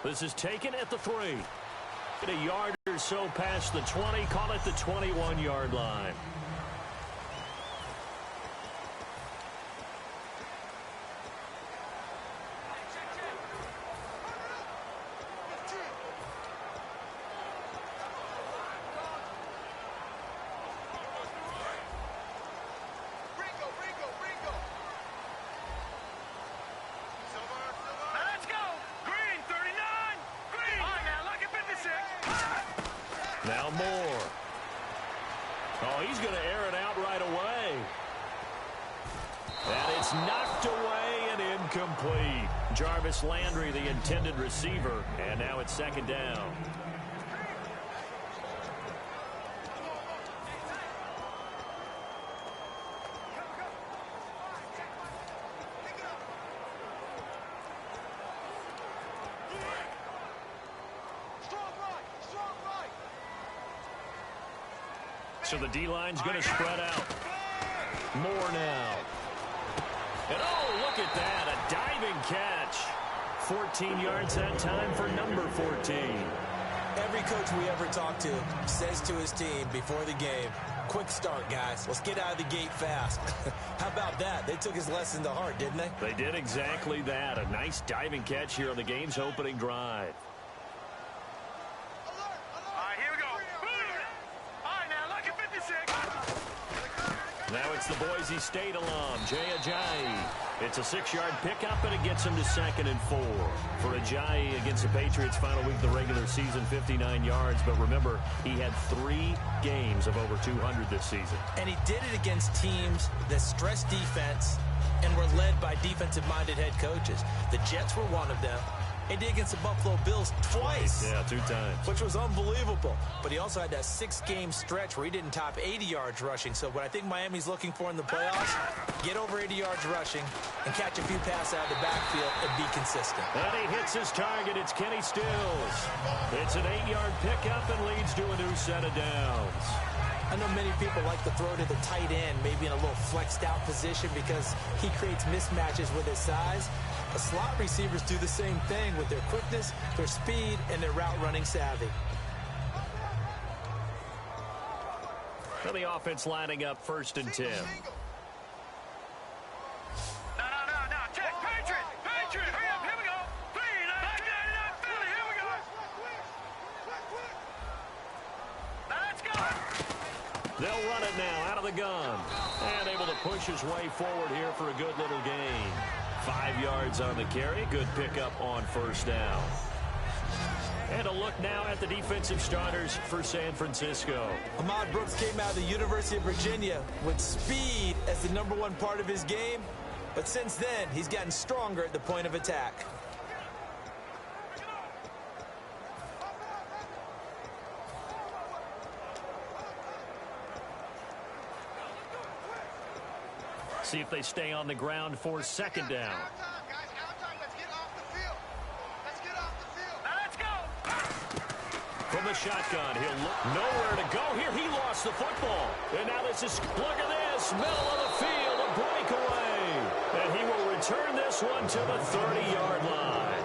This is taken at the 3. A yard or so past the 20. Call it the 21-yard line. Now Moore. Oh, he's going to air it out right away. And it's knocked away and incomplete. Jarvis Landry, the intended receiver. And now it's second down. So the D-line's going to spread out. Moore now. And oh, look at that, a diving catch. 14 yards that time for number 14. Every coach we ever talk to says to his team before the game, quick start, guys. Let's get out of the gate fast. How about that? They took his lesson to heart, didn't they? They did exactly that. A nice diving catch here on the game's opening drive. Now it's the Boise State alum, Jay Ajayi. It's a 6-yard pickup, and it gets him to 2nd and 4. For Ajayi against the Patriots, final week of the regular season, 59 yards. But remember, he had 3 games of over 200 this season. And he did it against teams that stress defense and were led by defensive-minded head coaches. The Jets were one of them. He did against the Buffalo Bills twice. Yeah, 2 times. Which was unbelievable. But he also had that 6-game stretch where he didn't top 80 yards rushing. So what I think Miami's looking for in the playoffs, get over 80 yards rushing and catch a few passes out of the backfield and be consistent. And he hits his target. It's Kenny Stills. It's an 8-yard pickup and leads to a new set of downs. I know many people like to throw to the tight end, maybe in a little flexed out position because he creates mismatches with his size. The slot receivers do the same thing with their quickness, their speed, and their route running savvy. So the offense lining up 1st and 10. Check. Patriot. Hurry up. Here we go. 3, 9, Philly. Here we go. Now let's go. They'll run it now out of the gun. And able to push his way forward here for a good little gain. 5 yards on the carry. Good pickup on 1st down. And a look now at the defensive starters for San Francisco. Ahmad Brooks came out of the University of Virginia with speed as the #1 part of his game. But since then, he's gotten stronger at the point of attack. See if they stay on the ground for 2nd down. From the shotgun, he'll look nowhere to go here. He lost the football. And now this is, look at this, middle of the field, a breakaway. And he will return this one to the 30-yard line.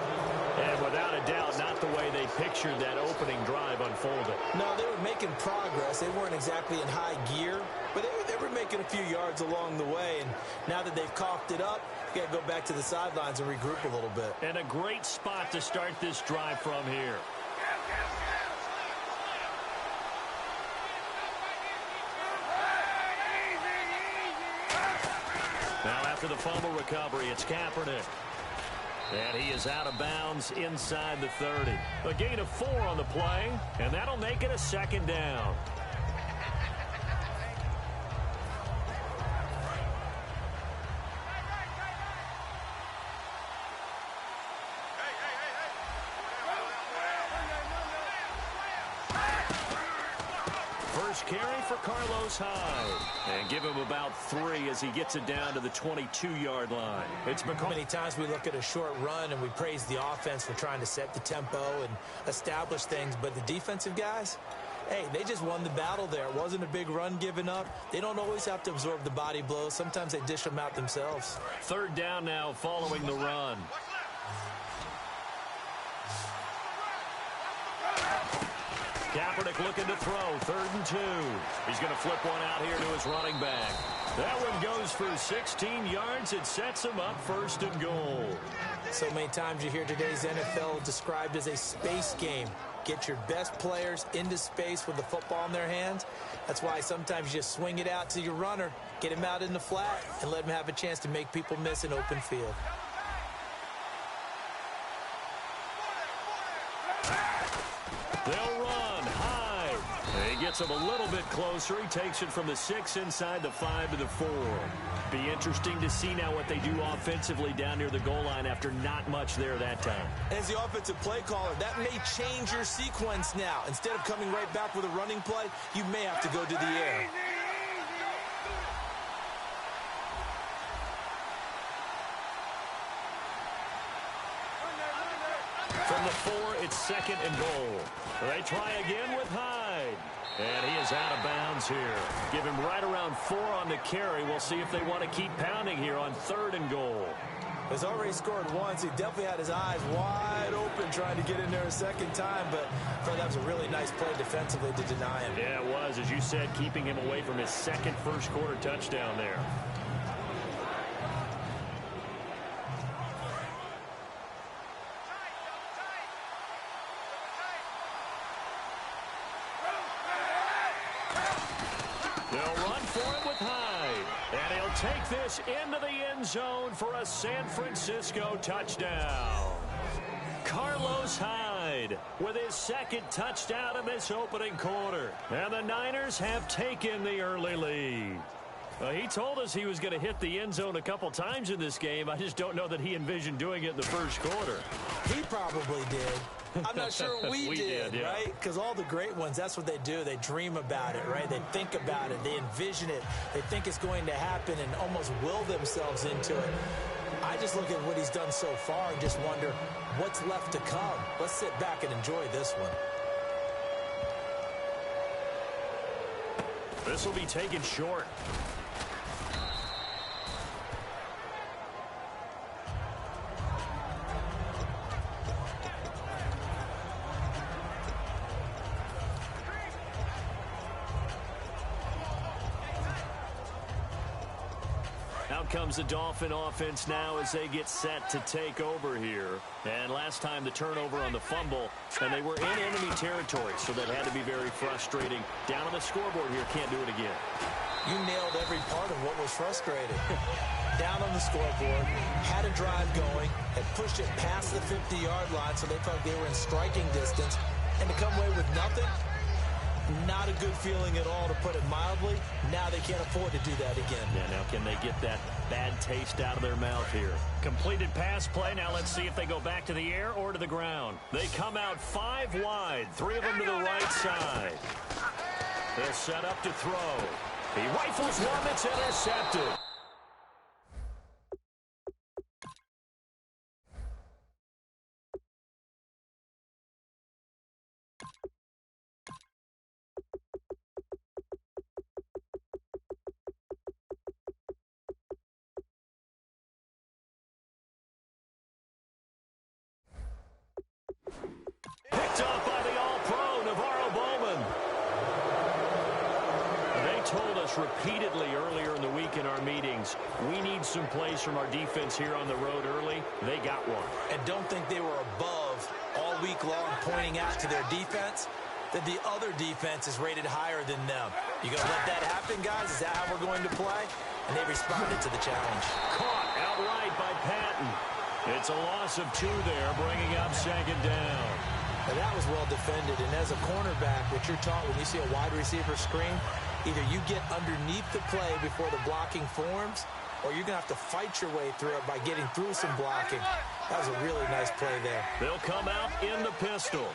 And without a doubt, not the way they pictured that opening drive unfolded. No, they were making progress. They weren't exactly in high gear, but they were making a few yards along the way. And now that they've coughed it up, you got to go back to the sidelines and regroup a little bit. And a great spot to start this drive from here. Now after the fumble recovery, it's Kaepernick. And he is out of bounds inside the 30. A gain of 4 on the play, and that'll make it a 2nd down. First carry for Carlos Hyde. And give him about 3 as he gets it down to the 22-yard line. It's Many times we look at a short run and we praise the offense for trying to set the tempo and establish things. But the defensive guys, hey, they just won the battle there. It wasn't a big run given up. They don't always have to absorb the body blows. Sometimes they dish them out themselves. 3rd down now following the run. Kaepernick looking to throw. 3rd and 2. He's going to flip one out here to his running back. That one goes for 16 yards. It sets him up 1st and goal. So many times you hear today's NFL described as a space game. Get your best players into space with the football in their hands. That's why sometimes you just swing it out to your runner, get him out in the flat, and let him have a chance to make people miss an open field. They'll run. Hyde. He gets him a little bit closer. He takes it from the 6 inside the 5 to the 4. Be interesting to see now what they do offensively down near the goal line after not much there that time. As the offensive play caller, that may change your sequence now. Instead of coming right back with a running play, you may have to go to the air. From the 4, it's 2nd and goal. They try again with Hyde. And he is out of bounds here. Give him right around 4 on the carry. We'll see if they want to keep pounding here on 3rd and goal. He's already scored once. He definitely had his eyes wide open trying to get in there a second time, but I thought that was a really nice play defensively to deny him. Yeah, it was, as you said, keeping him away from his 2nd first-quarter touchdown there. Take this into the end zone for a San Francisco touchdown. Carlos Hyde with his 2nd touchdown in this opening quarter. And the Niners have taken the early lead. He told us he was going to hit the end zone a couple times in this game. I just don't know that he envisioned doing it in the first quarter. He probably did. I'm not sure we did, yeah. Right? Because all the great ones, that's what they do. They dream about it, right? They think about it. They envision it. They think it's going to happen and almost will themselves into it. I just look at what he's done so far and just wonder what's left to come. Let's sit back and enjoy this one. This will be taken short. Comes the Dolphin offense now as they get set to take over here. And last time the turnover on the fumble, and they were in enemy territory, so that had to be very frustrating. Down on the scoreboard here, can't do it again. You nailed every part of what was frustrating. Down on the scoreboard, had a drive going, had pushed it past the 50-yard line, so they felt they were in striking distance, and to come away with nothing, not a good feeling at all, to put it mildly. Now they can't afford to do that again. Yeah, now can they get that bad taste out of their mouth here? Completed pass play. Now let's see if they go back to the air or to the ground. They come out 5 wide, 3 of them to the right side. They'll set up to throw. He rifles one that's intercepted. Picked off by the All-Pro, Navarro Bowman. They told us repeatedly earlier in the week in our meetings, we need some plays from our defense here on the road early. They got one. And don't think they were above all week long pointing out to their defense that the other defense is rated higher than them. You going to let that happen, guys? Is that how we're going to play? And they responded to the challenge. Caught outright by Patton. It's a loss of 2 there, bringing up 2nd down. Now that was well defended, and as a cornerback, what you're taught when you see a wide receiver screen, either you get underneath the play before the blocking forms, or you're going to have to fight your way through it by getting through some blocking. That was a really nice play there. They'll come out in the pistol.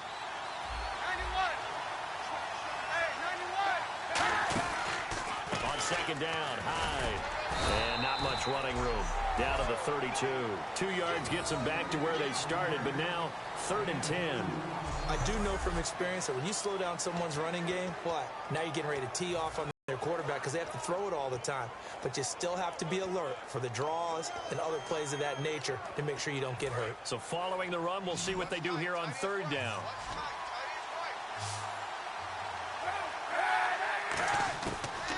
91. On 2nd down, Hyde. And not much running room. Down to the 32. 2 yards gets them back to where they started, but now 3rd and 10. I do know from experience that when you slow down someone's running game, what? Now you're getting ready to tee off on their quarterback because they have to throw it all the time. But you still have to be alert for the draws and other plays of that nature to make sure you don't get hurt. So following the run, we'll see what they do here on 3rd down.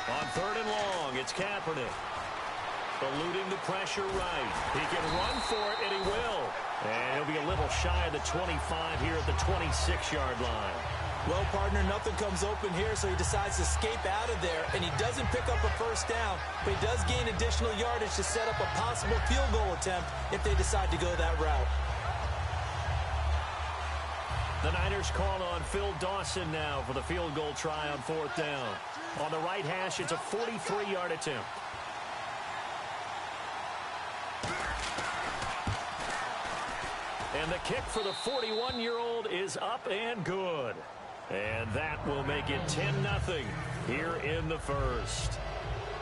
On 3rd and long, it's Kaepernick. Eluding the pressure right. He can run for it, and he will. And he'll be a little shy of the 25 here at the 26-yard line. Well, partner, nothing comes open here, so he decides to escape out of there, and he doesn't pick up a first down, but he does gain additional yardage to set up a possible field goal attempt if they decide to go that route. The Niners call on Phil Dawson now for the field goal try on 4th down. On the right hash, it's a 43-yard attempt. And the kick for the 41-year-old is up and good. And that will make it 10-0 here in the first.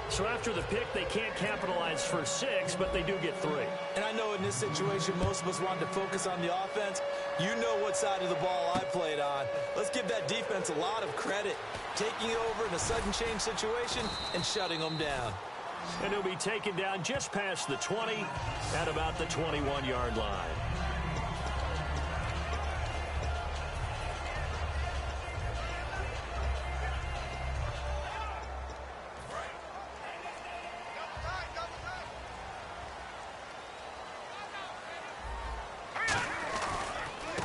So after the pick, they can't capitalize for 6, but they do get 3. And I know in this situation, most of us wanted to focus on the offense. You know what side of the ball I played on. Let's give that defense a lot of credit. Taking over in a sudden change situation and shutting them down. And he'll be taken down just past the 20 at about the 21-yard line.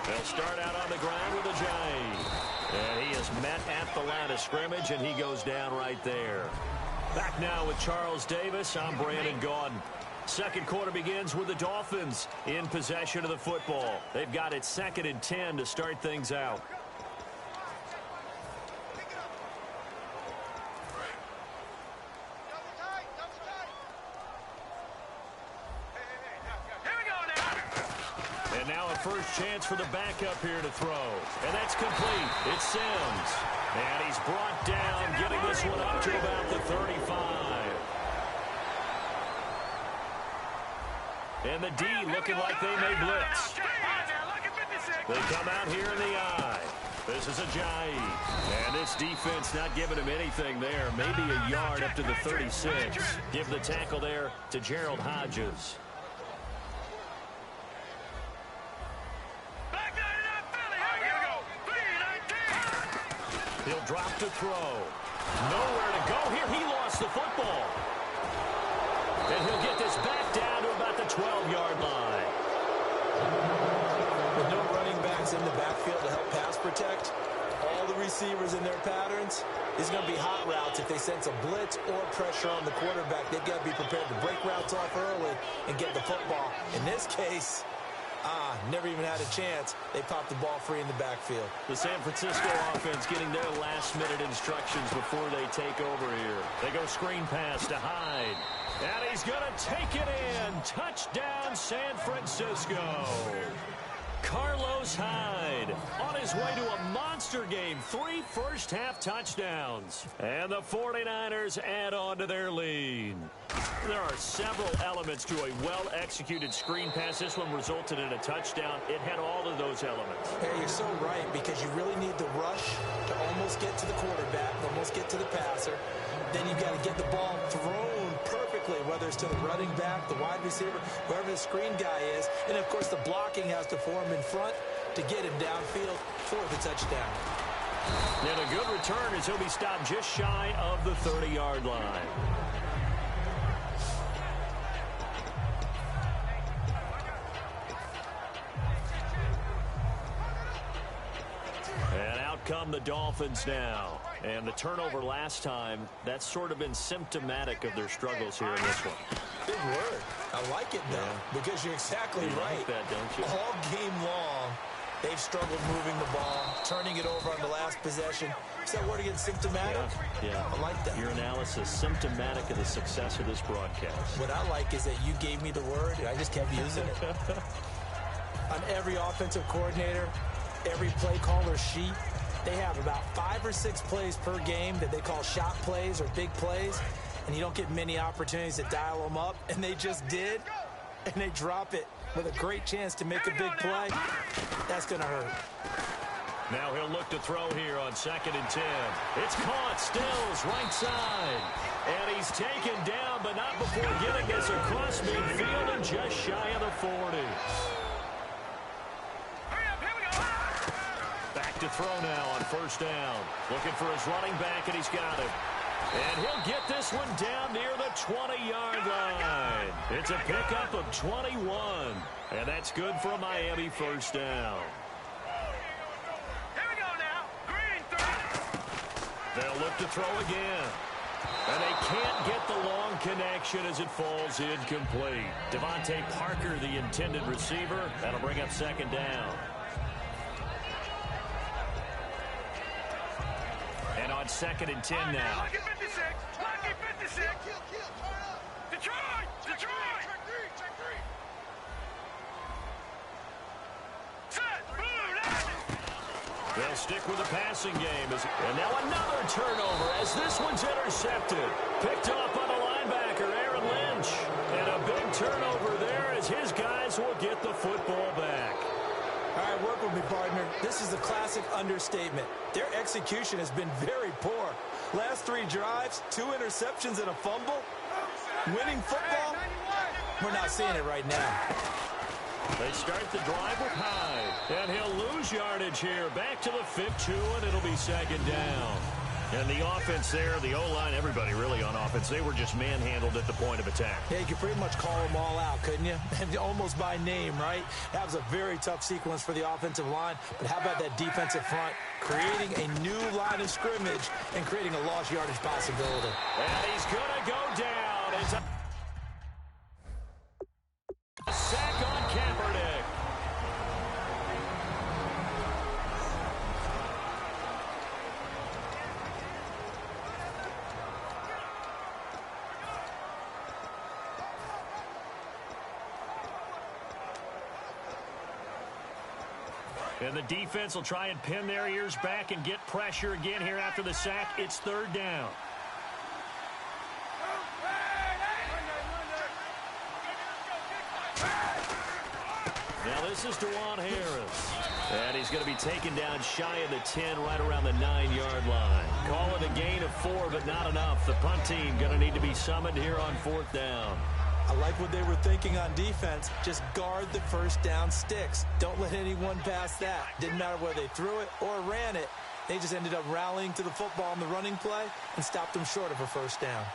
They'll start out on the ground with a J. And he is met at the line of scrimmage, and he goes down right there. Back now with Charles Davis. I'm Brandon Gaudin. Second quarter begins with the Dolphins in possession of the football. They've got it 2nd and 10 to start things out. And now a first chance for the backup here to throw. And that's complete. It's Sims. And he's brought down, getting this one up to about the 35. And the D looking like they may blitz. They come out here in the I. This is a Ajayi. And this defense not giving him anything there. Maybe a yard up to the 36. Give the tackle there to Gerald Hodges. He'll drop to throw. Nowhere to go here. He lost the football. And he'll get this back down to about the 12-yard line. With no running backs in the backfield to help pass protect, all the receivers in their patterns, it's going to be hot routes if they sense a blitz or pressure on the quarterback. They've got to be prepared to break routes off early and get the football. In this case, never even had a chance. They popped the ball free in the backfield. The San Francisco offense getting their last-minute instructions before they take over here. They go screen pass to Hyde. And he's going to take it in. Touchdown, San Francisco. Carlos Hyde on his way to a monster game. 3 first-half touchdowns. And the 49ers add on to their lead. There are several elements to a well-executed screen pass. This one resulted in a touchdown. It had all of those elements. Hey, you're so right, because you really need the rush to almost get to the quarterback, almost get to the passer. Then you've got to get the ball thrown perfectly, whether it's to the running back, the wide receiver, whoever the screen guy is. And, of course, the blocking has to form in front to get him downfield for the touchdown. And a good return as he'll be stopped just shy of the 30-yard line. And out come the Dolphins now. And the turnover last time, that's sort of been symptomatic of their struggles here in this one. Big word. I like it, though, because you're exactly right. Like that, don't you? All game long, they've struggled moving the ball, turning it over on the last possession. Is that word again, symptomatic? Yeah. I like that. Your analysis, symptomatic of the success of this broadcast. What I like is that you gave me the word, and I just kept using it. On every offensive coordinator, every play caller sheet, they have about 5 or 6 plays per game that they call shot plays or big plays, and you don't get many opportunities to dial them up, and they just did, and they drop it with a great chance to make a big play. That's going to hurt. Now he'll look to throw here on 2nd and 10. It's caught, Stills, right side. And he's taken down, but not before getting this across midfield and just shy of the 40. Back to throw now on first down. Looking for his running back, and he's got him. And he'll get this one down near the 20-yard line. It's a pickup of 21. And that's good for a Miami first down. Here we go now. Green 30. They'll look to throw again. And they can't get the long connection as it falls incomplete. Devontae Parker, the intended receiver. That'll bring up second down. And on 2nd and 10 now. Lucky 56. Lucky 56. Detroit. Detroit. Check three. Set. Blue. They'll stick with the passing game. And now another turnover as this one's intercepted. Picked off by the linebacker, Aaron Lynch. And a big turnover there as his guys will get the football back. All right, work with me, partner. This is a classic understatement. Their execution has been very poor. Last 3 drives, 2 interceptions and a fumble. Winning football? We're not seeing it right now. They start the drive with Hyde. And he'll lose yardage here. Back to the 52, and it'll be second down. And the offense there, the O-line, everybody really on offense, they were just manhandled at the point of attack. Yeah, you could pretty much call them all out, couldn't you? And almost by name, right? That was a very tough sequence for the offensive line. But how about that defensive front? Creating a new line of scrimmage and creating a lost yardage possibility. And he's going to go down. It's a sack on Kaepernick. And the defense will try and pin their ears back and get pressure again here after the sack. It's 3rd down. Now this is DeJuan Harris. And he's going to be taken down shy of the 10, right around the 9-yard line. Call it a gain of 4, but not enough. The punt team going to need to be summoned here on 4th down. I like what they were thinking on defense. Just guard the first down sticks. Don't let anyone pass that. Didn't matter whether they threw it or ran it. They just ended up rallying to the football on the running play and stopped them short of a first down.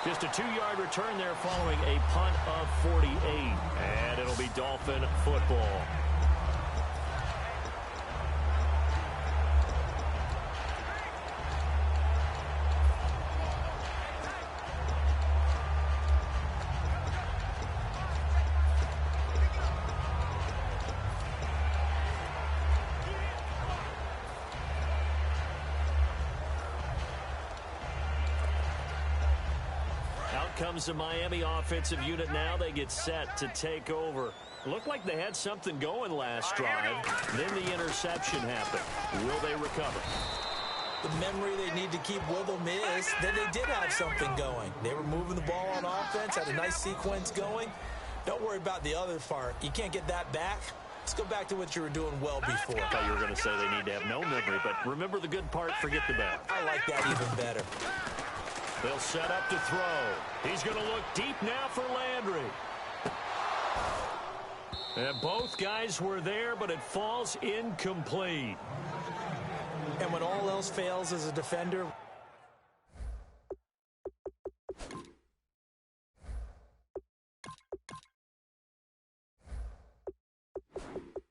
Just a 2-yard return there following a punt of 48. And it'll be Dolphin football. Comes the Miami offensive unit now. They get set to take over. Looked like they had something going last drive. Then the interception happened. Will they recover? The memory they need to keep with them is that they did have something going. They were moving the ball on offense, had a nice sequence going. Don't worry about the other part. You can't get that back. Let's go back to what you were doing well before. I thought you were going to say they need to have no memory, but remember the good part, forget the bad. I like that even better. They'll set up to throw. He's going to look deep now for Landry. And both guys were there, but it falls incomplete. And when all else fails as a defender,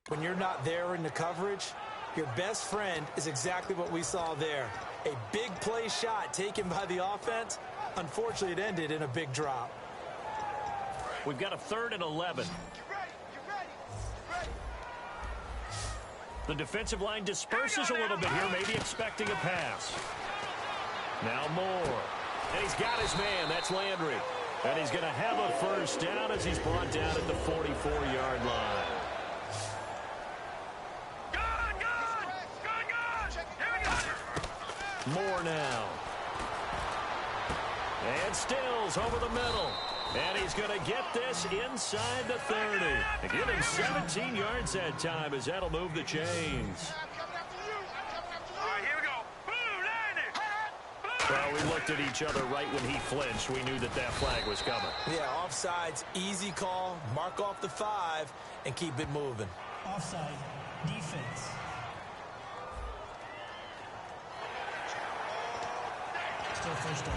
when you're not there in the coverage, your best friend is exactly what we saw there. A big play shot taken by the offense. Unfortunately, it ended in a big drop. We've got a 3rd and 11. The defensive line disperses a little bit here, maybe expecting a pass. Now Moore. And he's got his man. That's Landry. And he's going to have a first down as he's brought down at the 44-yard line. Moore now. And Stills over the middle. And he's going to get this inside the 30. And give him 17 yards that time as that'll move the chains. All right, here Well, we looked at each other right when he flinched. We knew that that flag was coming. Yeah, offsides, easy call. Mark off the 5 and keep it moving. Offside, defense. Still first down.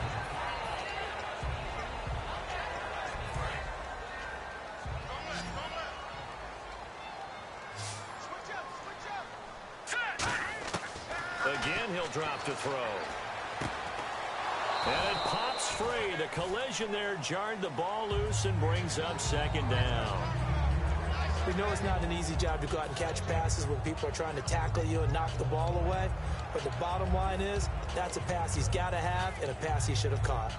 Again, he'll drop to throw. And it pops free. The collision there jarred the ball loose and brings up second down. We know it's not an easy job to go out and catch passes when people are trying to tackle you and knock the ball away. But the bottom line is, that's a pass he's got to have and a pass he should have caught.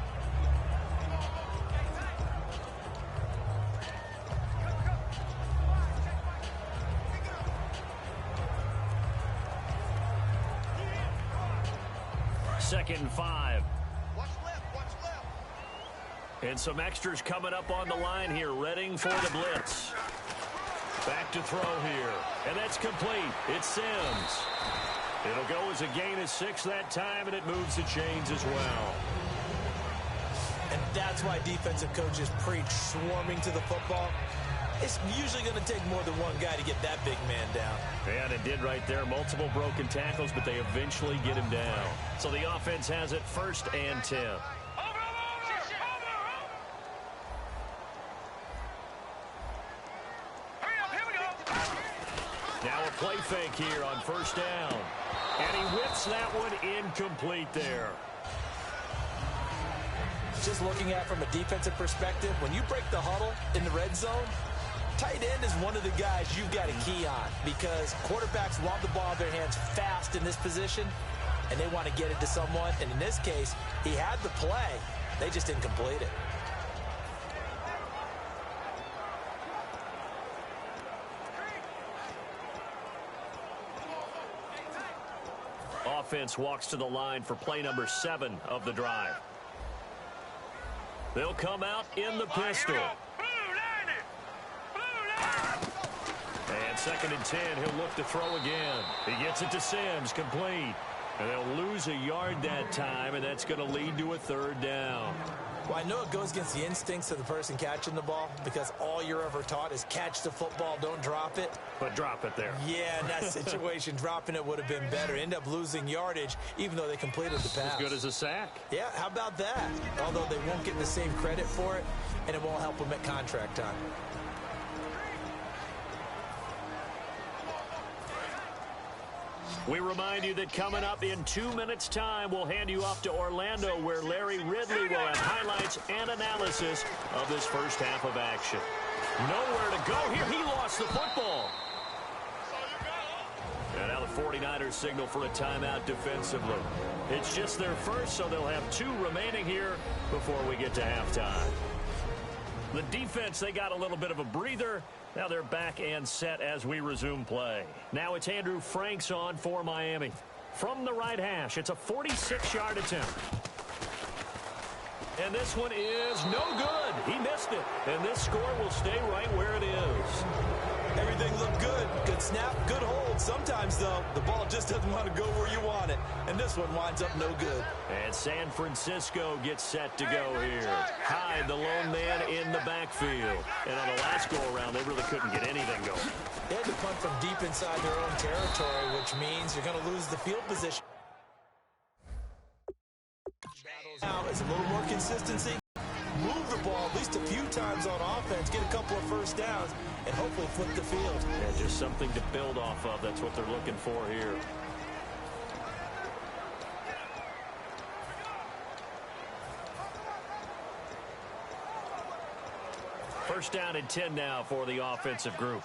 Second and 5. And some extras coming up on the line here, readying for the blitz. Back to throw here. And that's complete. It's Sims. It'll go as a gain of 6 that time, and it moves the chains as well. And that's why defensive coaches preach swarming to the football. It's usually going to take more than one guy to get that big man down. And it did right there. Multiple broken tackles, but they eventually get him down. So the offense has it 1st and 10. Now a play fake here on 1st down. And he whips that one incomplete there. Just looking at it from a defensive perspective, when you break the huddle in the red zone, tight end is one of the guys you've got to key on because quarterbacks want the ball in their hands fast in this position, and they want to get it to someone. And in this case, he had the play. They just didn't complete it. Offense walks to the line for play number 7 of the drive. They'll come out in the pistol. And 2nd and 10, he'll look to throw again. He gets it to Sims, complete. And they'll lose a yard that time, and that's going to lead to a 3rd down. Well, I know it goes against the instincts of the person catching the ball because all you're ever taught is catch the football, don't drop it. But drop it there. Yeah, in that situation, dropping it would have been better. End up losing yardage, even though they completed the pass. As good as a sack. Yeah, how about that? Although they won't get the same credit for it, and it won't help them at contract time. We remind you that coming up in 2 minutes' time, we'll hand you off to Orlando, where Larry Ridley will have highlights and analysis of this first half of action. Nowhere to go here. He lost the football. And now the 49ers signal for a timeout defensively. It's just their first, so they'll have 2 remaining here before we get to halftime. The defense, they got a little bit of a breather. Now they're back and set as we resume play. Now it's Andrew Franks on for Miami. From the right hash, it's a 46-yard attempt. And this one is no good. He missed it. And this score will stay right where it is. Everything looked good. Good snap, good hold. Sometimes, though, the ball just doesn't want to go where you want it. And this one winds up no good. And San Francisco gets set to go here. Hyde, the lone man in the backfield. And on the last go-around, they really couldn't get anything going. They had to punt from deep inside their own territory, which means you're going to lose the field position. Now is a little more consistency. Move the ball at least a few times on offense, get a couple of first downs, and hopefully flip the field. Yeah, just something to build off of. That's what they're looking for here. First down and 10 now for the offensive group.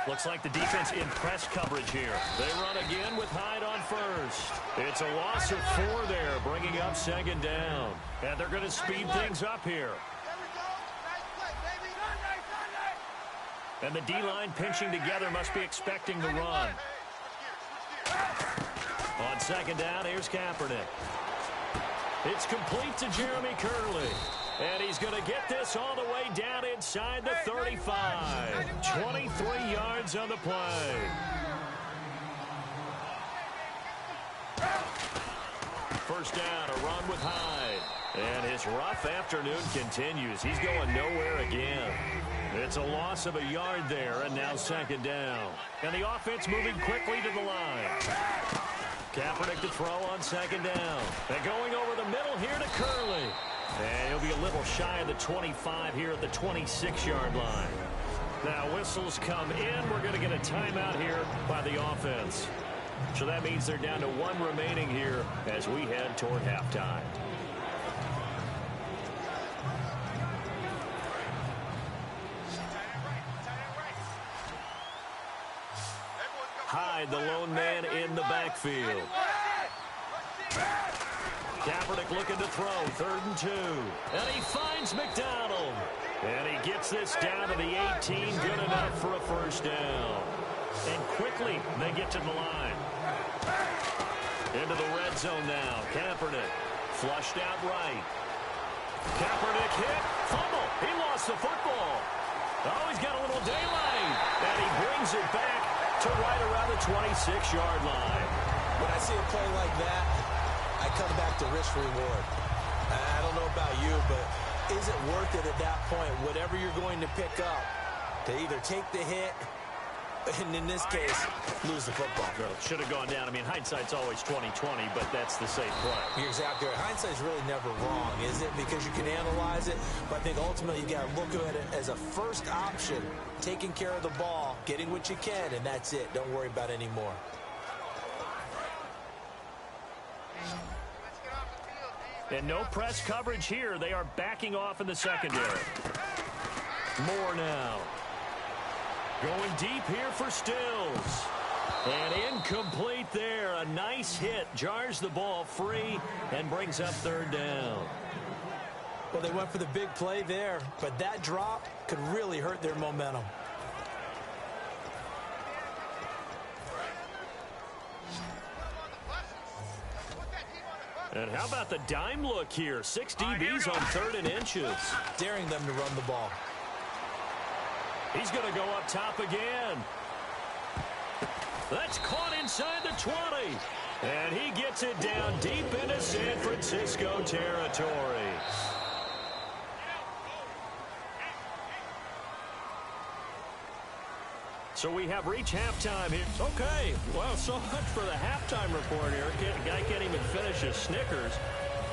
Looks like the defense in press coverage here. They run again with Hyde on first. It's a loss of 4 there, bringing up 2nd down. And they're going to speed things up here. And the D-line pinching together must be expecting the run. On 2nd down, here's Kaepernick. It's complete to Jeremy Curley. And he's going to get this all the way down inside the 35. 23 yards on the play. First down, a run with Hyde. And his rough afternoon continues. He's going nowhere again. It's a loss of a yard there, and now second down. And the offense moving quickly to the line. Kaepernick to throw on second down. And going over the middle here to Curley. And he'll be a little shy of the 25 here at the 26-yard line. Now whistles come in. We're going to get a timeout here by the offense. So that means they're down to one remaining here as we head toward halftime. Hyde, the lone man in the backfield. Kaepernick looking to throw, 3rd and 2. And he finds McDonald. And he gets this down to the 18, good enough for a first down. And quickly they get to the line. Into the red zone now. Kaepernick flushed out right. Kaepernick hit, fumble. He lost the football. Oh, he's got a little daylight. And he brings it back to right around the 26-yard line. When I see a play like that, I come back to risk reward. I don't know about you, but is it worth it at that point, whatever you're going to pick up, to either take the hit, and in this case, lose the football? Should have gone down. I mean, hindsight's always 20/20, but that's the safe play. You're exactly right. Hindsight's really never wrong, is it? Because you can analyze it, but I think ultimately you got to look at it as a first option, taking care of the ball, getting what you can, and that's it. Don't worry about any more. And no press coverage here. They are backing off in the secondary. Moore now. Going deep here for Stills. And incomplete there. A nice hit. Jars the ball free and brings up 3rd down. Well, they went for the big play there, but that drop could really hurt their momentum. And how about the dime look here? 6 DBs on 3rd and inches. Daring them to run the ball. He's going to go up top again. That's caught inside the 20. And he gets it down deep into San Francisco territory. So we have reached halftime here. Okay, well, so much for the halftime report here. The guy can't even finish his Snickers.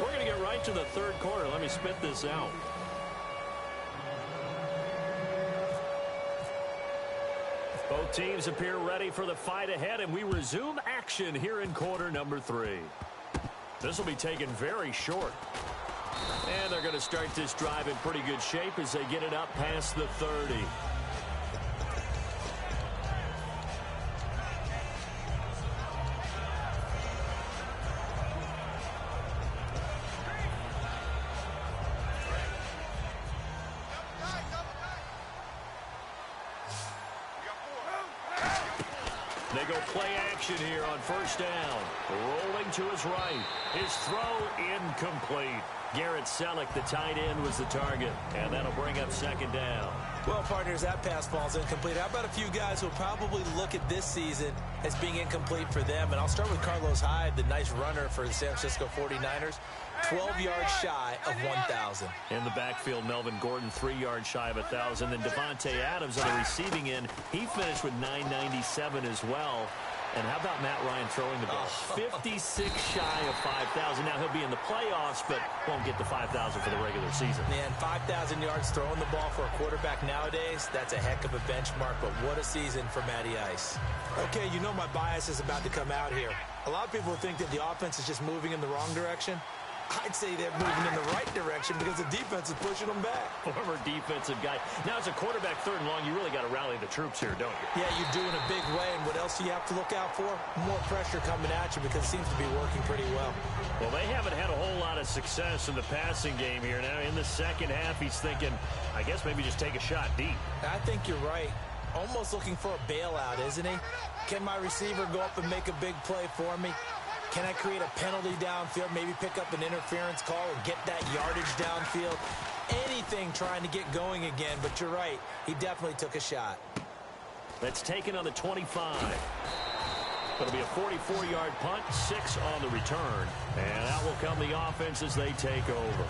We're going to get right to the 3rd quarter. Let me spit this out. Both teams appear ready for the fight ahead, and we resume action here in quarter number 3. This will be taken very short. And they're going to start this drive in pretty good shape as they get it up past the 30. They go play action here on first down. Rolling to his right. His throw incomplete. Garrett Selleck, the tight end, was the target. And that'll bring up second down. Well, partners, that pass ball's incomplete. How about a few guys who will probably look at this season as being incomplete for them? And I'll start with Carlos Hyde, the nice runner for the San Francisco 49ers. 12 yards shy of 1,000. In the backfield, Melvin Gordon, 3 yards shy of 1,000. Then Devontae Adams on the receiving end. He finished with 997 as well. And how about Matt Ryan throwing the ball? 56 shy of 5,000. Now he'll be in the playoffs, but won't get the 5,000 for the regular season. Man, 5,000 yards throwing the ball for a quarterback nowadays, that's a heck of a benchmark, but what a season for Matty Ice. Okay, you know my bias is about to come out here. A lot of people think that the offense is just moving in the wrong direction. I'd say they're moving in the right direction because the defense is pushing them back. Former defensive guy. Now, as a quarterback, 3rd and long, you really got to rally the troops here, don't you? Yeah, you do in a big way. And what else do you have to look out for? More pressure coming at you because it seems to be working pretty well. Well, they haven't had a whole lot of success in the passing game here. Now, in the second half, he's thinking, I guess maybe just take a shot deep. I think you're right. Almost looking for a bailout, isn't he? Can my receiver go up and make a big play for me? Can I create a penalty downfield, maybe pick up an interference call and get that yardage downfield? Anything trying to get going again, but you're right. He definitely took a shot. That's taken on the 25. It'll be a 44-yard punt, 6 on the return. And out will come the offense as they take over.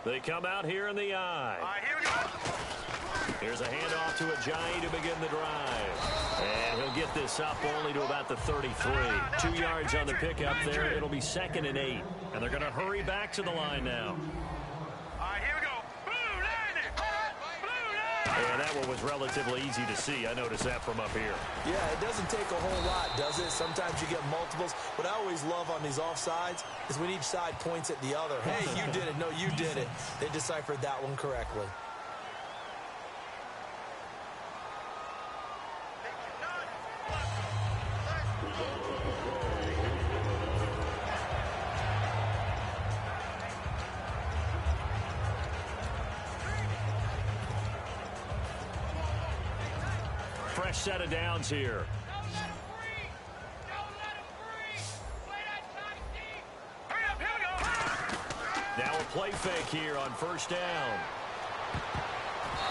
They come out here in the eye. All right, here we go. Here's a handoff to Ajayi to begin the drive. And he'll get this up only to about the 33. 2 yards on the pickup there. It'll be 2nd and 8. And they're going to hurry back to the line now. All right, here we go. Blue line it. Blue line. And that one was relatively easy to see. I noticed that from up here. Yeah, it doesn't take a whole lot, does it? Sometimes you get multiples. What I always love on these offsides is when each side points at the other. Hey, you did it. No, you did it. They deciphered that one correctly. Fresh set of downs here. Now a play fake here on first down.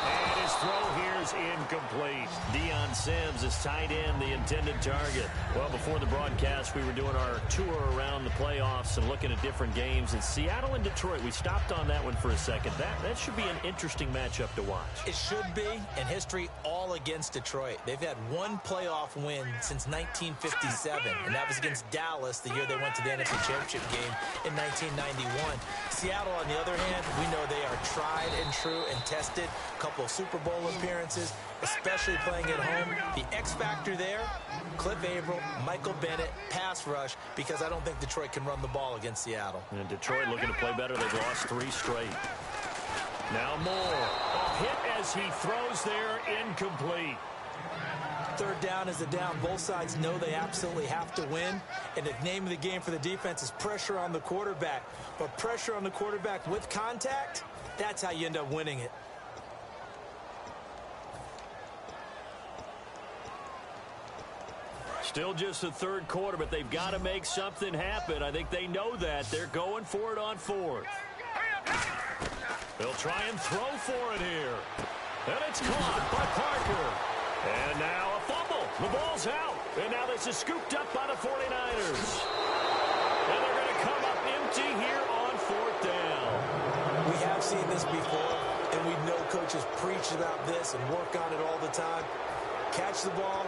And his throw here is incomplete. Deion Sims is tight end, the intended target. Well, before the broadcast, we were doing our tour around the playoffs and looking at different games. In Seattle and Detroit, we stopped on that one for a second. That should be an interesting matchup to watch. It should be, and history all against Detroit. They've had one playoff win since 1957, and that was against Dallas the year they went to the NFC Championship game in 1991. Seattle, on the other hand, we know they are tried and true and tested. A couple of Super Bowl appearances, especially playing at home. The X factor there, Cliff Averill, Michael Bennett, pass rush, because I don't think Detroit can run the ball against Seattle. And Detroit looking to play better. They've lost 3 straight. Now Moore. A hit as he throws there, incomplete. Third down is a down. Both sides know they absolutely have to win. And the name of the game for the defense is pressure on the quarterback. But pressure on the quarterback with contact, that's how you end up winning it. Still just the third quarter, but they've got to make something happen. I think they know that. They're going for it on 4th. They'll try and throw for it here. And it's caught by Parker. And now a fumble. The ball's out. And now this is scooped up by the 49ers. And they're going to come up empty here on 4th down. We have seen this before, and we know coaches preach about this and work on it all the time. Catch the ball.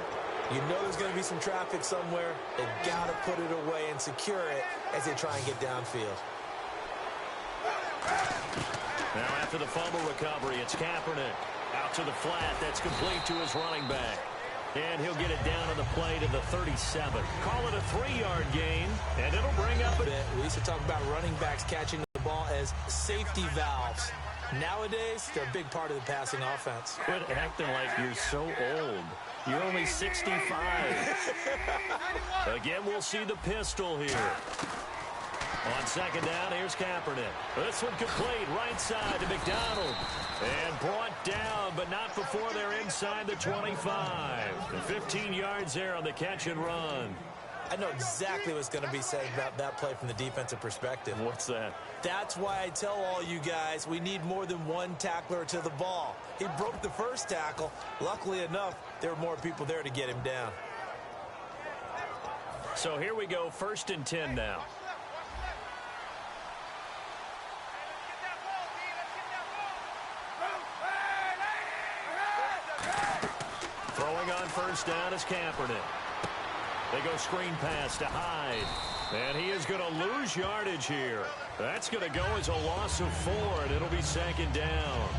You know there's going to be some traffic somewhere. They've got to put it away and secure it as they try and get downfield. Now after the fumble recovery, it's Kaepernick. Out to the flat. That's complete to his running back. And he'll get it down on the play to the 37. Call it a 3-yard gain, and it'll bring up a... We used to talk about running backs catching the ball as safety valves. Nowadays, they're a big part of the passing offense. Quit acting like you're so old. You're only 65. Again, we'll see the pistol here. On second down, here's Kaepernick. This one complete, right side to McDonald. And brought down, but not before they're inside the 25. The 15 yards there on the catch and run. I know exactly what's going to be said about that play from the defensive perspective. What's that? That's why I tell all you guys we need more than one tackler to the ball. He broke the first tackle. Luckily enough, there were more people there to get him down. So here we go, 1st and 10 now. Throwing on first down is Kaepernick. They go screen pass to Hyde. And he is going to lose yardage here. That's going to go as a loss of 4, and it'll be 2nd down.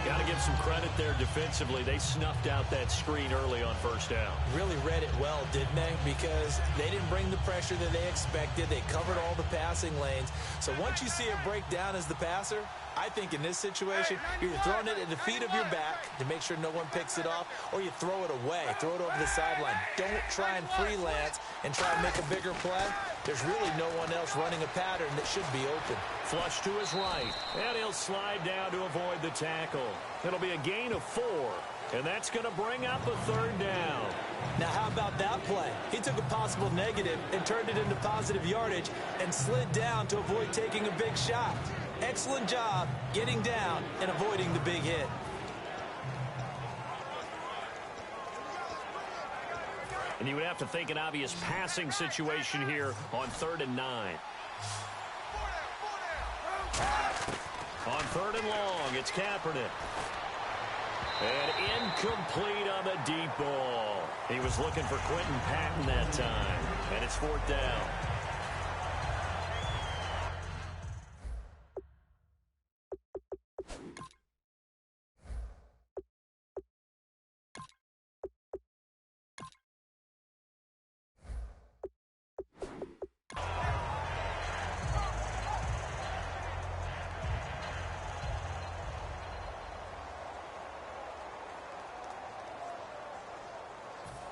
Got to give some credit there defensively. They snuffed out that screen early on first down. Really read it well, didn't they? Because they didn't bring the pressure that they expected. They covered all the passing lanes. So once you see it break down as the passer, I think in this situation, you're either throwing it at the feet of your back to make sure no one picks it off, or you throw it away, throw it over the sideline. Don't try and freelance and try and make a bigger play. There's really no one else running a pattern that should be open. Flush to his right, and he'll slide down to avoid the tackle. It'll be a gain of 4, and that's going to bring up a 3rd down. Now, how about that play? He took a possible negative and turned it into positive yardage and slid down to avoid taking a big shot. Excellent job getting down and avoiding the big hit. And you would have to think an obvious passing situation here on 3rd and 9. On 3rd and long, it's Kaepernick. And incomplete on the deep ball. He was looking for Quentin Patton that time. And it's 4th down.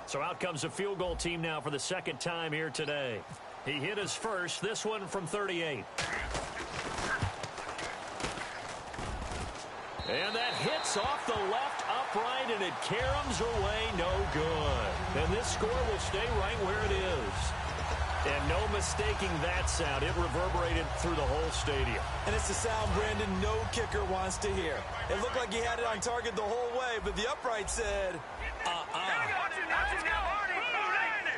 So out comes a field goal team now for the 2nd time here today. He hit his first, this one from 38. And that hits off the left upright, and it caroms away no good. And this score will stay right where it is. And no mistaking that sound. It reverberated through the whole stadium. And it's the sound, Brandon, no kicker wants to hear. It looked like he had it on target the whole way, but the upright said,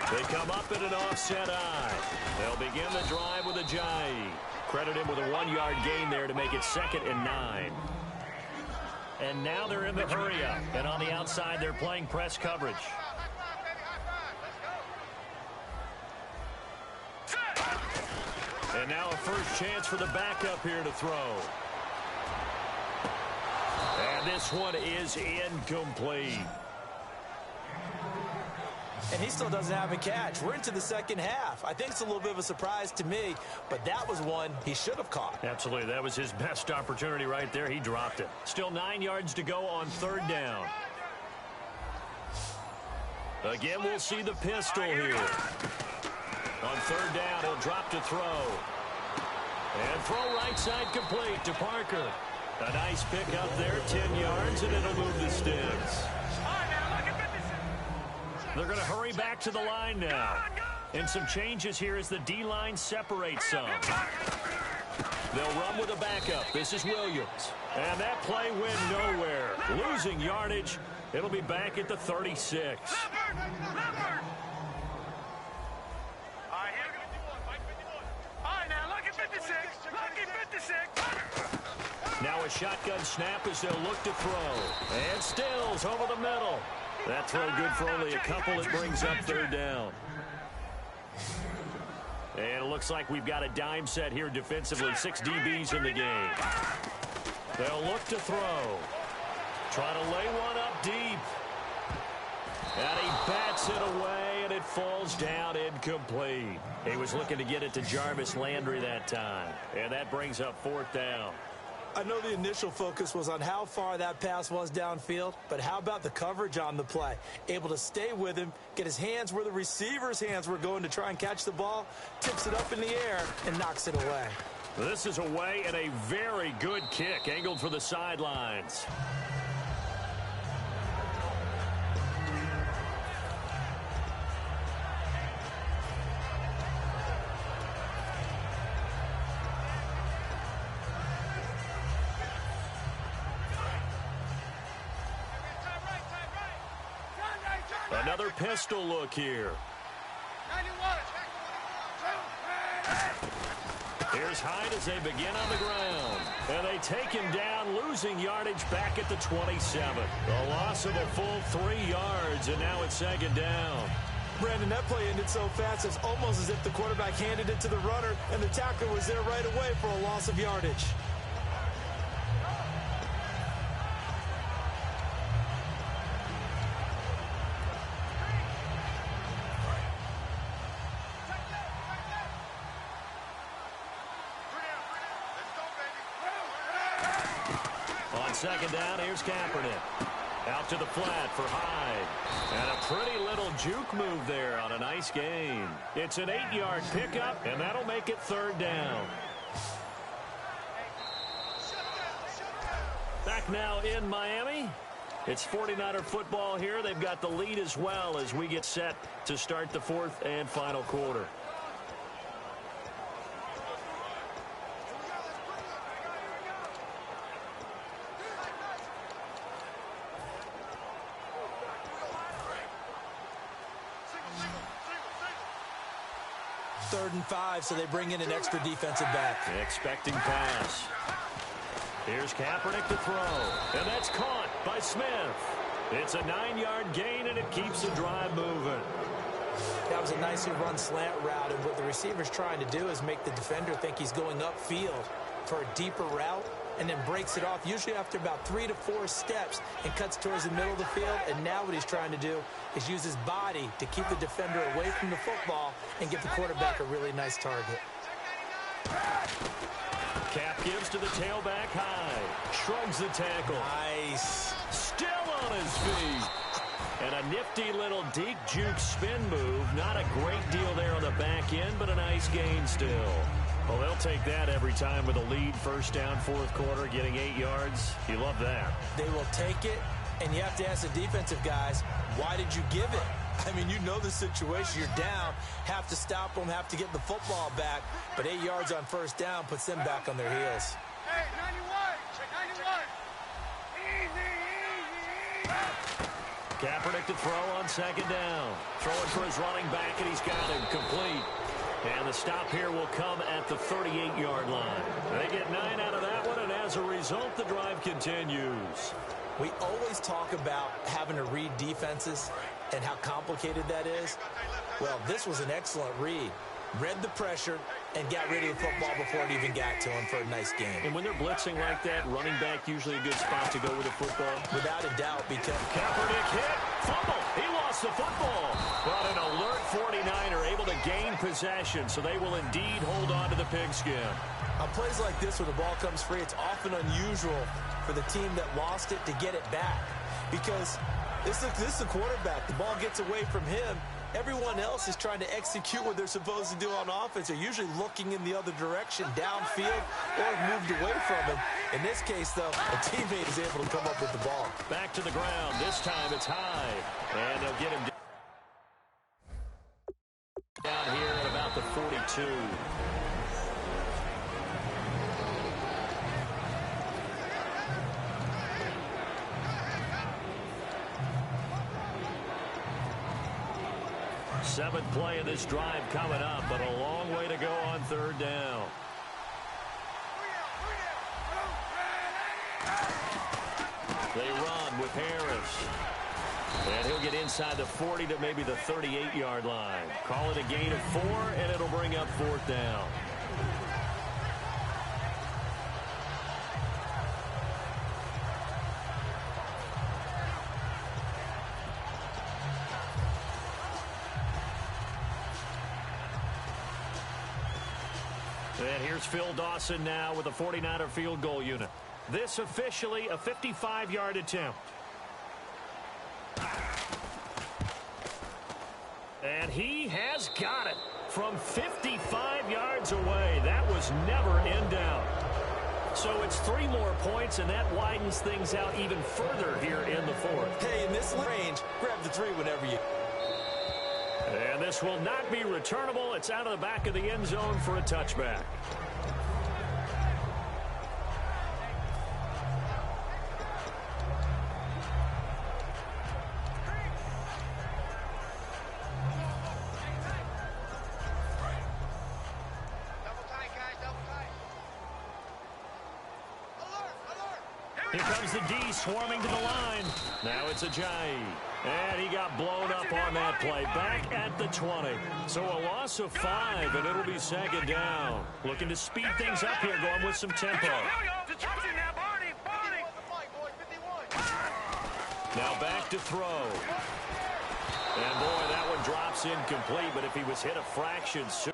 They come up in an offset eye. They'll begin the drive with Ajayi. Credit him with a 1-yard gain there to make it 2nd and 9. And now they're in the hurry-up. And on the outside, they're playing press coverage. And now a first chance for the backup here to throw. And this one is incomplete. And he still doesn't have a catch. We're into the 2nd half. I think it's a little bit of a surprise to me, but that was one he should have caught. Absolutely. That was his best opportunity right there. He dropped it. Still 9 yards to go on 3rd down. Again, we'll see the pistol here. On 3rd down, he'll drop to throw. And throw right side complete to Parker. A nice pick up there, 10 yards, and it'll move the sticks. They're going to hurry back to the line now. And some changes here as the D-line separates some. They'll run with a backup. This is Williams. And that play went nowhere. Losing yardage. It'll be back at the 36. Now a shotgun snap as they'll look to throw. And Stills over the middle. That throw good for only a couple. It brings up 3rd down. And it looks like we've got a dime set here defensively. 6 DBs in the game. They'll look to throw. Try to lay one up deep. And he bats it away, and it falls down incomplete. He was looking to get it to Jarvis Landry that time. And that brings up 4th down. I know the initial focus was on how far that pass was downfield, but how about the coverage on the play? Able to stay with him, get his hands where the receiver's hands were going to try and catch the ball, tips it up in the air, and knocks it away. This is away and a very good kick, angled for the sidelines. Another pistol look here. Here's Hyde as they begin on the ground. And they take him down, losing yardage back at the 27. A loss of a full 3 yards, and now it's 2nd down. Brandon, that play ended so fast, it's almost as if the quarterback handed it to the runner, and the tackler was there right away for a loss of yardage. second down, here's Kaepernick. Out to the flat for Hyde. And a pretty little juke move there on a nice gain. It's an 8-yard pickup, and that'll make it third down. Back now in Miami. It's 49er football here. They've got the lead as well as we get set to start the fourth and final quarter. Third and 5, so they bring in an extra defensive back. Expecting pass. Here's Kaepernick to throw. And that's caught by Smith. It's a 9-yard gain, and it keeps the drive moving. That was a nicely run slant route, and what the receiver's trying to do is make the defender think he's going upfield for a deeper route, and then breaks it off, usually after about 3 to 4 steps, and cuts towards the middle of the field. And now what he's trying to do is use his body to keep the defender away from the football and give the quarterback a really nice target. Cap gives to the tailback high. Shrugs the tackle. Nice. Still on his feet. And a nifty little deep juke spin move. Not a great deal there on the back end, but a nice gain still. Well, they'll take that every time with a lead. First down, fourth quarter, getting 8 yards. You love that. They will take it, and you have to ask the defensive guys, why did you give it? I mean, you know the situation. You're down, have to stop them, have to get the football back. But 8 yards on first down puts them back on their heels. Hey, 91! Check 91! Easy! Kaepernick to throw on second down. Throwing for his running back, and he's got him complete. And the stop here will come at the 38-yard line. They get 9 out of that one, and as a result, the drive continues. We always talk about having to read defenses and how complicated that is. Well, this was an excellent read. Read the pressure and got rid of the football before it even got to him for a nice game. And when they're blitzing like that, running back usually a good spot to go with the football. Without a doubt, because Kaepernick hit, fumble, he lost the football. But an alert 49er able to gain possession, so they will indeed hold on to the pigskin. On plays like this where the ball comes free, it's often unusual for the team that lost it to get it back. Because this is the quarterback. The ball gets away from him. Everyone else is trying to execute what they're supposed to do on offense. They're usually looking in the other direction, downfield, or moved away from him. In this case, though, a teammate is able to come up with the ball. Back to the ground. This time it's high. And they'll get him down here at about the 42. Seventh play of this drive coming up, but a long way to go on third down. They run with Harris. And he'll get inside the 40 to maybe the 38-yard line. Call it a gain of 4, and it'll bring up fourth down. And here's Phil Dawson now with a 49er field goal unit. This officially a 55-yard attempt. And he has got it from 55 yards away. That was never in doubt. So it's 3 more points, and that widens things out even further here in the fourth. Hey, in this range, grab the 3 whenever you... And this will not be returnable. It's out of the back of the end zone for a touchback. Here comes the D swarming to the line. Now it's Ajayi. And he got blown up on that play. Back at the 20. So a loss of 5, and it'll be second down. Looking to speed things up here, going with some tempo. Now back to throw. And boy, that one drops incomplete, but if he was hit a fraction sooner.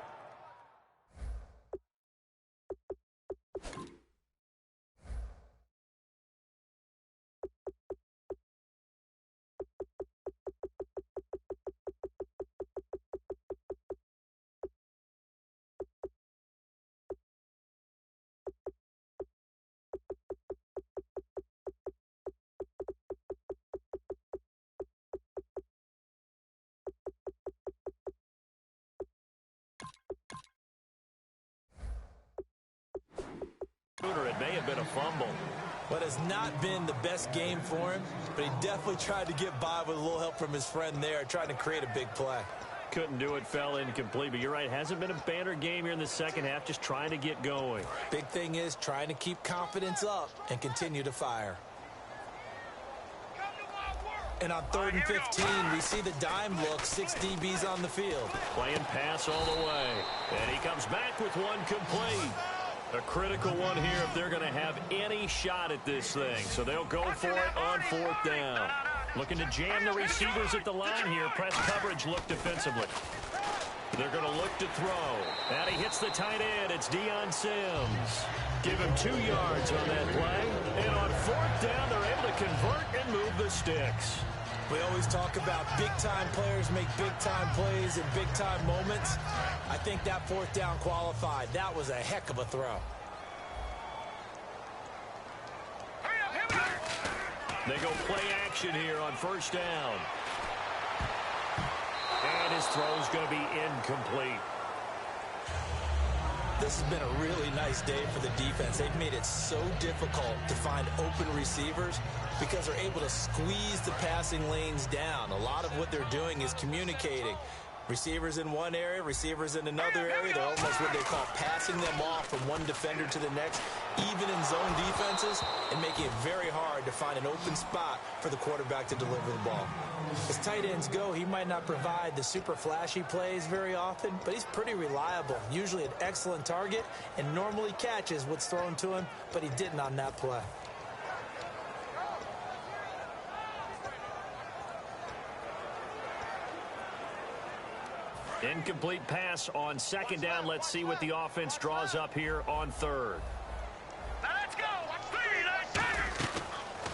It may have been a fumble. But it's not been the best game for him, but he definitely tried to get by with a little help from his friend there, trying to create a big play. Couldn't do it, fell incomplete, but you're right, hasn't been a banner game here in the second half, just trying to get going. Big thing is trying to keep confidence up and continue to fire. And on 3rd and 15, we see the dime look, 6 DBs on the field. Playing pass all the way, and he comes back with one complete. A critical one here if they're going to have any shot at this thing. So they'll go for it on 4th down. Looking to jam the receivers at the line here. Press coverage look defensively. They're going to look to throw. And he hits the tight end. It's Deion Sims. Give him 2 yards on that play. And on 4th down, they're able to convert and move the sticks. We always talk about big-time players make big-time plays in big-time moments. I think that 4th down qualified. That was a heck of a throw. They go play action here on 1st down. And his throw's going to be incomplete. This has been a really nice day for the defense. They've made it so difficult to find open receivers because they're able to squeeze the passing lanes down. A lot of what they're doing is communicating. Receivers in one area, receivers in another area. They're almost what they call passing them off from one defender to the next, even in zone defenses, and making it very hard to find an open spot for the quarterback to deliver the ball. As tight ends go, he might not provide the super flashy plays very often, but he's pretty reliable, usually an excellent target, and normally catches what's thrown to him, but he didn't on that play. Incomplete pass on 2nd down. Let's see what the offense draws up here on 3rd. Let's go.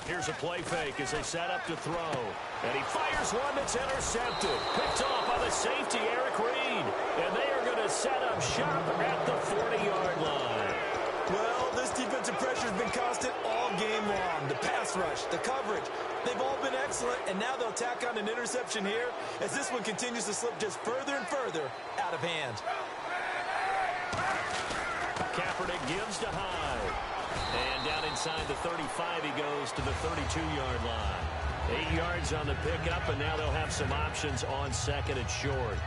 Here's a play fake as they set up to throw. And he fires one that's intercepted. Picked off by the safety, Eric Reed. And they are going to set up shop at the 40-yard line. Well, this defensive pressure has been constant all game long. The pass rush, the coverage, they've all been excellent, and now they'll tack on an interception here as this one continues to slip just further and further out of hand. Kaepernick gives to Hyde. And down inside the 35, he goes to the 32-yard line. 8 yards on the pickup, and now they'll have some options on 2nd and short.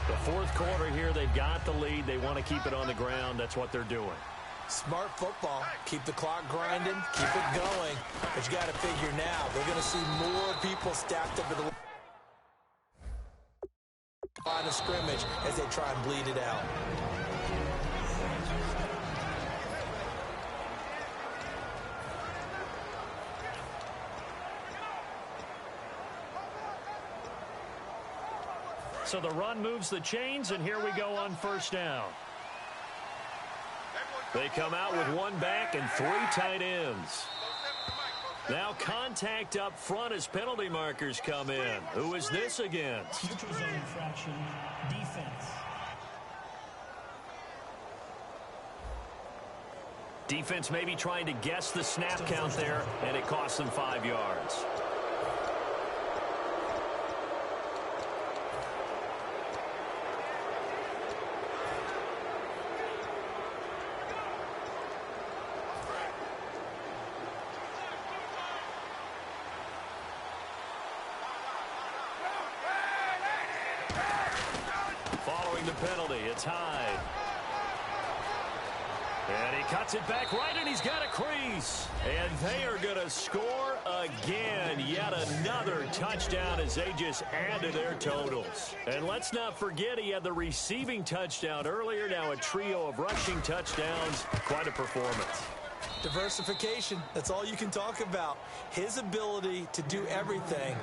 The 4th quarter here, they've got the lead. They want to keep it on the ground. That's what they're doing. Smart football. Keep the clock grinding, keep it going. But you got to figure now, they're going to see more people stacked up at the line of scrimmage as they try and bleed it out. So the run moves the chains, and here we go on 1st down. They come out with 1 back and 3 tight ends. Now contact up front as penalty markers come in. Who is this against? Neutral zone infraction, defense. Defense maybe trying to guess the snap count there, and it costs them 5 yards. Following the penalty, it's Hyde. And he cuts it back right, and he's got a crease. And they are going to score again. Yet another touchdown as they just add to their totals. And let's not forget he had the receiving touchdown earlier. Now a trio of rushing touchdowns. Quite a performance. Diversification, that's all you can talk about. His ability to do everything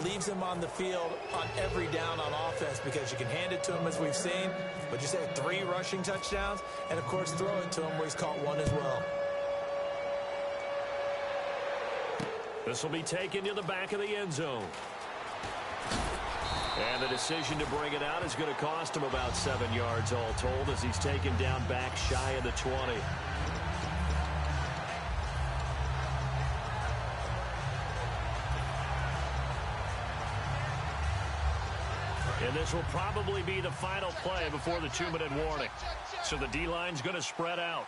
leaves him on the field on every down on offense because you can hand it to him as we've seen. But you say 3 rushing touchdowns, and of course throw it to him where he's caught 1 as well. This will be taken to the back of the end zone. And the decision to bring it out is going to cost him about 7 yards all told as he's taken down back shy of the 20. And this will probably be the final play before the 2-minute warning. So the D-line's going to spread out.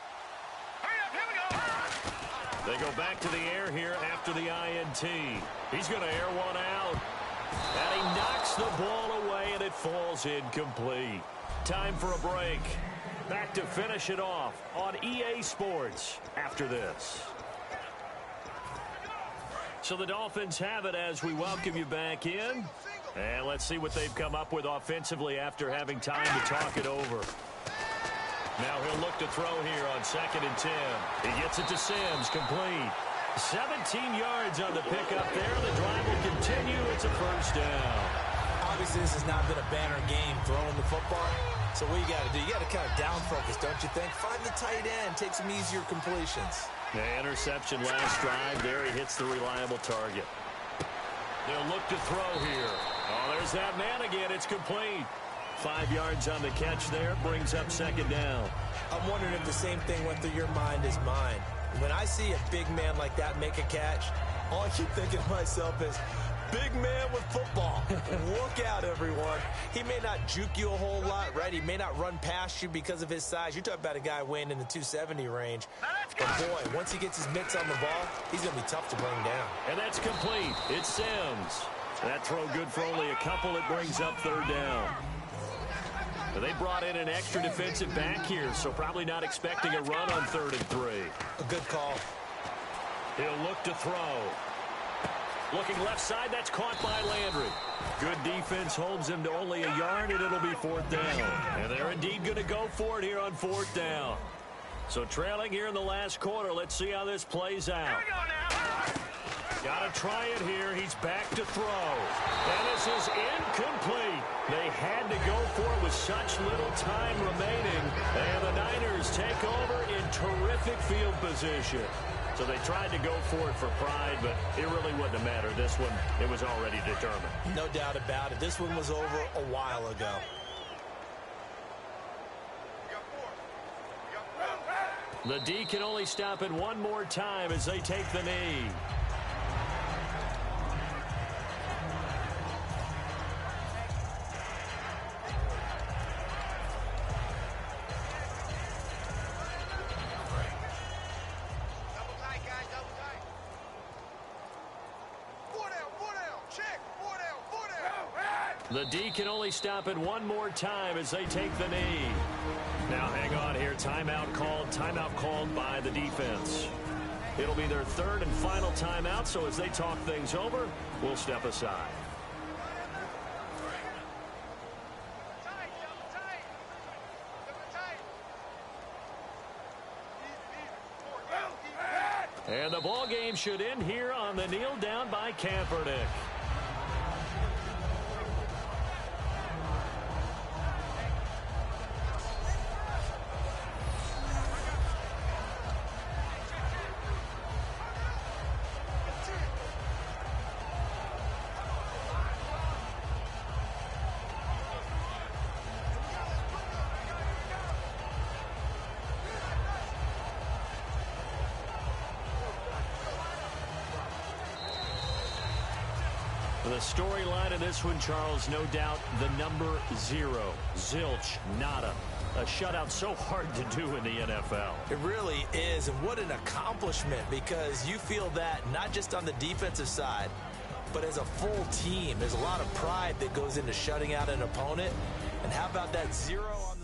Here we go. They go back to the air here after the INT. He's going to air one out. And he knocks the ball away, and it falls incomplete. Time for a break. Back to finish it off on EA Sports after this. So the Dolphins have it as we welcome you back in. And let's see what they've come up with offensively after having time to talk it over. Now he'll look to throw here on 2nd and 10. He gets it to Sims, complete. 17 yards on the pickup there. The drive will continue. It's a first down. Obviously, this has not been a banner game throwing the football. So what you got to do, you got to kind of down focus, don't you think? Find the tight end, take some easier completions. The interception last drive. There he hits the reliable target. They'll look to throw here. Oh, there's that man again. It's complete. 5 yards on the catch there. Brings up 2nd down. I'm wondering if the same thing went through your mind as mine. When I see a big man like that make a catch, all I keep thinking to myself is, big man with football. Look out, everyone. He may not juke you a whole lot, right? He may not run past you because of his size. You're talking about a guy weighing in the 270 range. But, boy, once he gets his mitts on the ball, he's going to be tough to bring down. And that's complete. It's Sims. That throw good for only a couple. It brings up 3rd down. They brought in an extra defensive back here, so probably not expecting a run on 3rd and 3. A good call. He'll look to throw. Looking left side, that's caught by Landry. Good defense holds him to only a yard, and it'll be 4th down. And they're indeed going to go for it here on 4th down. So trailing here in the last quarter, let's see how this plays out. Here we go now. Got to try it here. He's back to throw. And this is incomplete. They had to go for it with such little time remaining. And the Niners take over in terrific field position. So they tried to go for it for pride, but it really wouldn't have mattered. This one, it was already determined. No doubt about it. This one was over a while ago. The D can only stop it one more time as they take the knee. The D can only stop it one more time as they take the knee. Now hang on here. Timeout called by the defense. It'll be their 3rd and final timeout, so as they talk things over, we'll step aside. And the ball game should end here on the kneel down by Kaepernick. The storyline of this one, Charles, no doubt the number 0. Zilch, nada. A shutout so hard to do in the NFL. It really is, and what an accomplishment, because you feel that not just on the defensive side, but as a full team. There's a lot of pride that goes into shutting out an opponent. And how about that 0 on